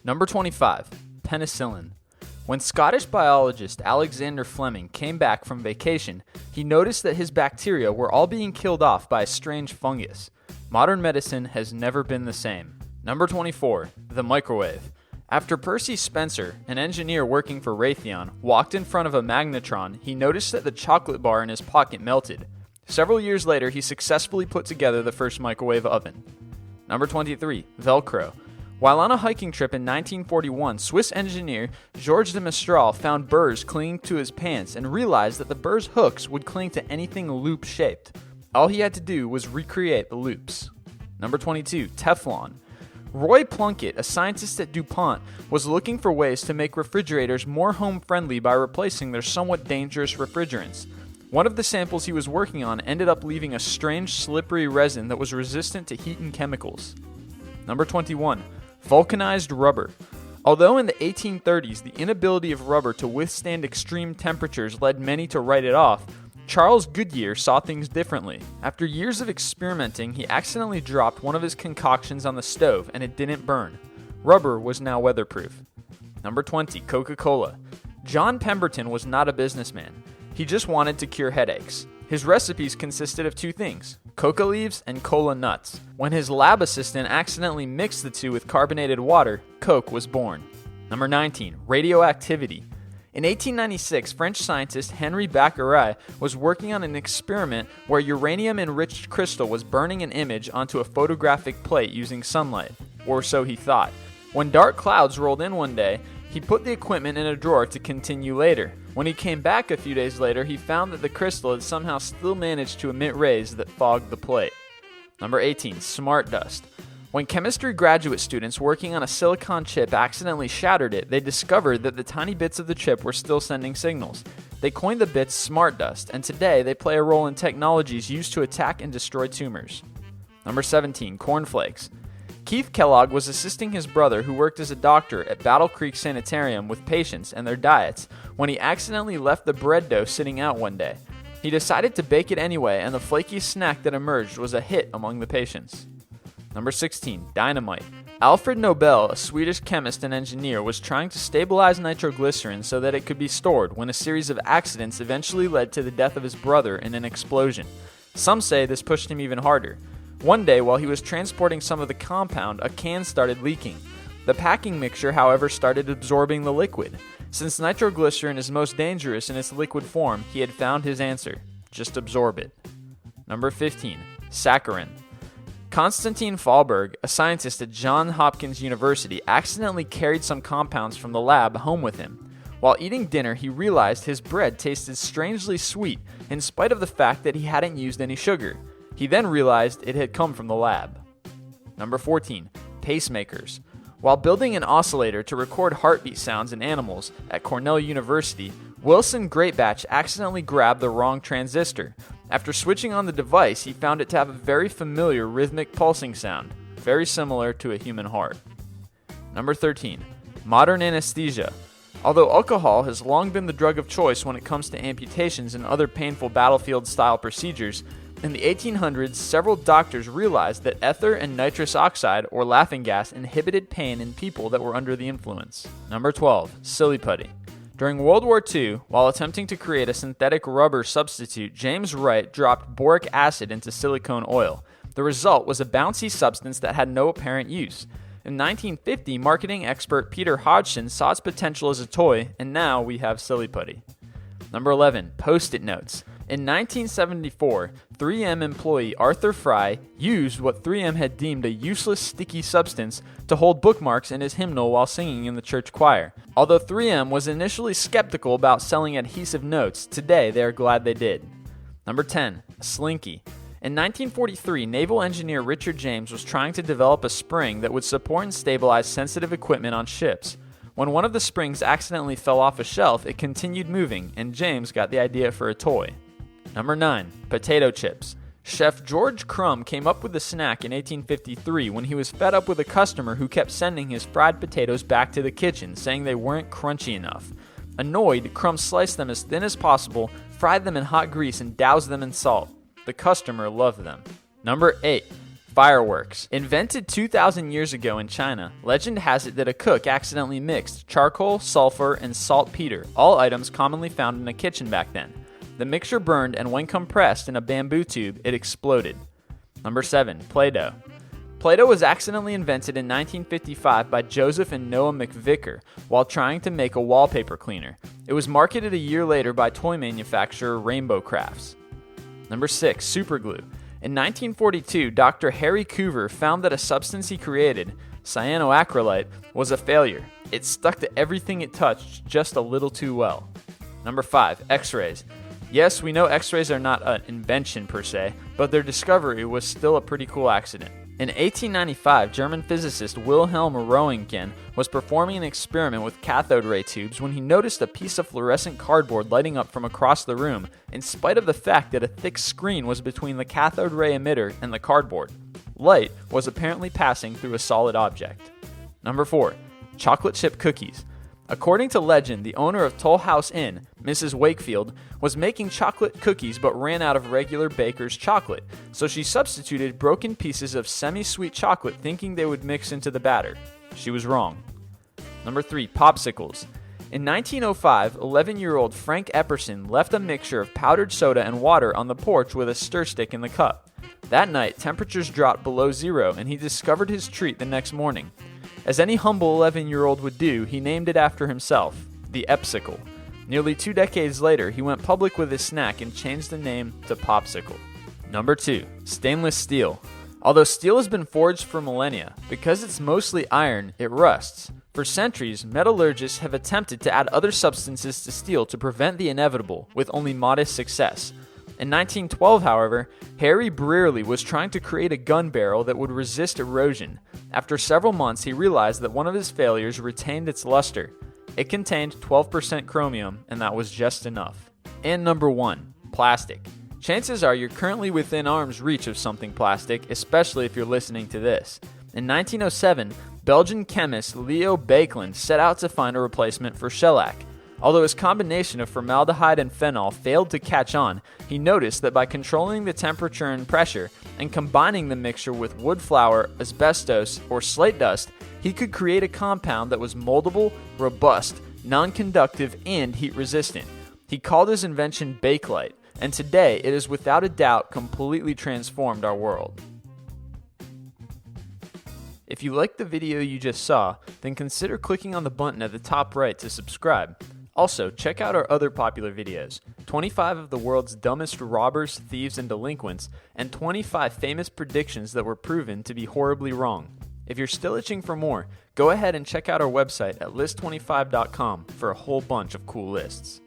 Number 25. Penicillin. When Scottish biologist Alexander Fleming came back from vacation, he noticed that his bacteria were all being killed off by a strange fungus. Modern medicine has never been the same. Number 24. The microwave. After Percy Spencer, an engineer working for Raytheon, walked in front of a magnetron, he noticed that the chocolate bar in his pocket melted. Several years later, he successfully put together the first microwave oven. Number 23. Velcro. While on a hiking trip in 1941, Swiss engineer Georges de Mestral found burrs clinging to his pants and realized that the burrs' hooks would cling to anything loop-shaped. All he had to do was recreate the loops. Number 22. Teflon. Roy Plunkett, a scientist at DuPont, was looking for ways to make refrigerators more home-friendly by replacing their somewhat dangerous refrigerants. One of the samples he was working on ended up leaving a strange slippery resin that was resistant to heat and chemicals. Number 21. Vulcanized rubber. Although in the 1830s the inability of rubber to withstand extreme temperatures led many to write it off, Charles Goodyear saw things differently. After years of experimenting, he accidentally dropped one of his concoctions on the stove and it didn't burn. Rubber was now weatherproof. Number 20. Coca-Cola. John Pemberton was not a businessman. He just wanted to cure headaches. His recipes consisted of two things: coca leaves and cola nuts. When his lab assistant accidentally mixed the two with carbonated water, Coke was born. Number 19. Radioactivity. In 1896, French scientist Henri Becquerel was working on an experiment where uranium-enriched crystal was burning an image onto a photographic plate using sunlight, or so he thought. When dark clouds rolled in one day, he put the equipment in a drawer to continue later. When he came back a few days later, he found that the crystal had somehow still managed to emit rays that fogged the plate. Number 18. Smart dust. When chemistry graduate students working on a silicon chip accidentally shattered it, they discovered that the tiny bits of the chip were still sending signals. They coined the bits smart dust, and today they play a role in technologies used to attack and destroy tumors. Number 17. Cornflakes. Keith Kellogg was assisting his brother, who worked as a doctor at Battle Creek Sanitarium, with patients and their diets when he accidentally left the bread dough sitting out one day. He decided to bake it anyway, and the flaky snack that emerged was a hit among the patients. Number 16. Dynamite. Alfred Nobel, a Swedish chemist and engineer, was trying to stabilize nitroglycerin so that it could be stored when a series of accidents eventually led to the death of his brother in an explosion. Some say this pushed him even harder. One day, while he was transporting some of the compound, a can started leaking. The packing mixture, however, started absorbing the liquid. Since nitroglycerin is most dangerous in its liquid form, he had found his answer. Just absorb it. Number 15. Saccharin. Konstantin Fahlberg, a scientist at Johns Hopkins University, accidentally carried some compounds from the lab home with him. While eating dinner, he realized his bread tasted strangely sweet, in spite of the fact that he hadn't used any sugar. He then realized it had come from the lab. Number 14. Pacemakers. While building an oscillator to record heartbeat sounds in animals at Cornell University, Wilson Greatbatch accidentally grabbed the wrong transistor. After switching on the device, he found it to have a very familiar rhythmic pulsing sound, very similar to a human heart. Number 13. Modern anesthesia. Although alcohol has long been the drug of choice when it comes to amputations and other painful battlefield-style procedures, in the 1800s, several doctors realized that ether and nitrous oxide, or laughing gas, inhibited pain in people that were under the influence. Number 12. Silly putty. During World War II, while attempting to create a synthetic rubber substitute, James Wright dropped boric acid into silicone oil. The result was a bouncy substance that had no apparent use. In 1950, marketing expert Peter Hodgson saw its potential as a toy, and now we have silly putty. Number 11. Post-it notes. In 1974, 3M employee Arthur Fry used what 3M had deemed a useless sticky substance to hold bookmarks in his hymnal while singing in the church choir. Although 3M was initially skeptical about selling adhesive notes, today they are glad they did. Number 10. Slinky. In 1943, naval engineer Richard James was trying to develop a spring that would support and stabilize sensitive equipment on ships. When one of the springs accidentally fell off a shelf, it continued moving, and James got the idea for a toy. Number 9. Potato chips. Chef George Crumb came up with the snack in 1853 when he was fed up with a customer who kept sending his fried potatoes back to the kitchen, saying they weren't crunchy enough. Annoyed, Crumb sliced them as thin as possible, fried them in hot grease, and doused them in salt. The customer loved them. Number 8. Fireworks. Invented 2,000 years ago in China, legend has it that a cook accidentally mixed charcoal, sulfur, and saltpeter, all items commonly found in a kitchen back then. The mixture burned, and when compressed in a bamboo tube, it exploded. Number 7. Play-Doh. Play-Doh was accidentally invented in 1955 by Joseph and Noah McVicker while trying to make a wallpaper cleaner. It was marketed a year later by toy manufacturer Rainbow Crafts. Number 6. Superglue. In 1942, Dr. Harry Coover found that a substance he created, cyanoacrylate, was a failure. It stuck to everything it touched just a little too well. Number 5. X-rays. Yes, we know X-rays are not an invention per se, but their discovery was still a pretty cool accident. In 1895, German physicist Wilhelm Röntgen was performing an experiment with cathode ray tubes when he noticed a piece of fluorescent cardboard lighting up from across the room, in spite of the fact that a thick screen was between the cathode ray emitter and the cardboard. Light was apparently passing through a solid object. Number 4. Chocolate chip cookies. According to legend, the owner of Toll House Inn, Mrs. Wakefield, was making chocolate cookies but ran out of regular baker's chocolate, so she substituted broken pieces of semi-sweet chocolate thinking they would mix into the batter. She was wrong. Number 3. Popsicles. In 1905, 11-year-old Frank Epperson left a mixture of powdered soda and water on the porch with a stir stick in the cup. That night, temperatures dropped below zero, and he discovered his treat the next morning. As any humble 11-year-old would do, he named it after himself, the Epsicle. Nearly 2 decades later, he went public with his snack and changed the name to Popsicle. Number 2. Stainless steel. Although steel has been forged for millennia, because it's mostly iron, it rusts. For centuries, metallurgists have attempted to add other substances to steel to prevent the inevitable, with only modest success. In 1912, however, Harry Brearley was trying to create a gun barrel that would resist erosion. After several months, he realized that one of his failures retained its luster. It contained 12% chromium, and that was just enough. And number 1, plastic. Chances are you're currently within arm's reach of something plastic, especially if you're listening to this. In 1907, Belgian chemist Leo Baekeland set out to find a replacement for shellac. Although his combination of formaldehyde and phenol failed to catch on, he noticed that by controlling the temperature and pressure and combining the mixture with wood flour, asbestos, or slate dust, he could create a compound that was moldable, robust, non-conductive, and heat-resistant. He called his invention Bakelite, and today it has without a doubt completely transformed our world. If you liked the video you just saw, then consider clicking on the button at the top right to subscribe. Also, check out our other popular videos, 25 of the world's dumbest robbers, thieves, and delinquents, and 25 famous predictions that were proven to be horribly wrong. If you're still itching for more, go ahead and check out our website at list25.com for a whole bunch of cool lists.